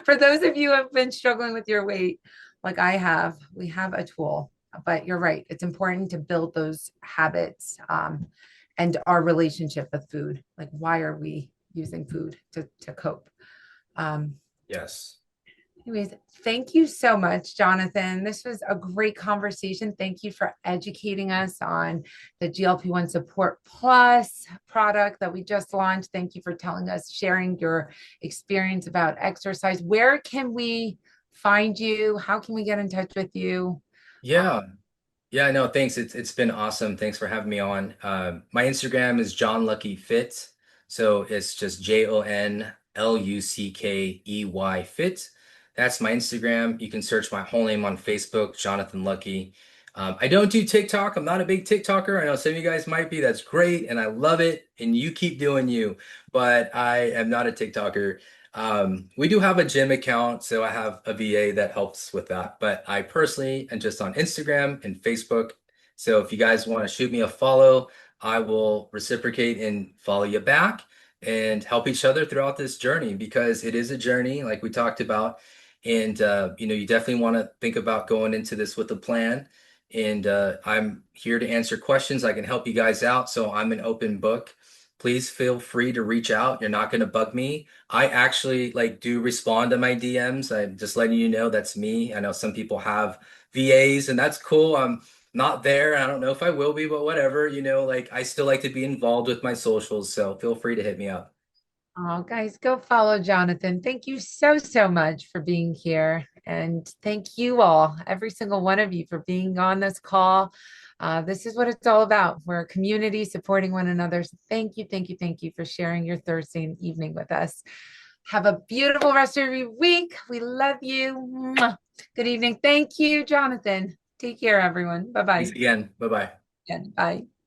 For those of you who have been struggling with your weight, like I have, we have a tool. But you're right. It's important to build those habits and our relationship with food. Like, why are we using food to cope? Um, Yes. Anyways, thank you so much, Jonathan. This was a great conversation. Thank you for educating us on the GLP-1 Support Plus product that we just launched. Thank you for telling us, sharing your experience about exercise. Where can we find you? How can we get in touch with you? Yeah. Yeah, no, thanks. It's been awesome. Thanks for having me on. My Instagram is Jon Luckey Fit. So it's just JonLuckey Fit. That's my Instagram. You can search my whole name on Facebook, Jonathan Luckey. I don't do TikTok. I'm not a big TikToker. I know some of you guys might be. That's great, and I love it. And you keep doing you. But I am not a TikToker. We do have a gym account, so I have a VA that helps with that. But I personally am just on Instagram and Facebook. So if you guys want to shoot me a follow, I will reciprocate and follow you back and help each other throughout this journey because it is a journey, like we talked about. And you definitely want to think about going into this with a plan. And I'm here to answer questions. I can help you guys out. So I'm an open book. Please feel free to reach out. You're not going to bug me. I actually like do respond to my DMs. I'm just letting you know that's me. I know some people have VAs and that's cool. I'm not there. I don't know if I will be, but whatever, like I still like to be involved with my socials, so feel free to hit me up. Oh, guys, go follow Jonathan. Thank you so, so much for being here. And thank you all, every single one of you, for being on this call. This is what it's all about. We're a community supporting one another. So thank you, thank you, thank you for sharing your Thursday evening with us. Have a beautiful rest of your week. We love you. Mwah. Good evening. Thank you, Jonathan. Take care, everyone. Thanks Bye-bye. again. Bye-bye. Bye.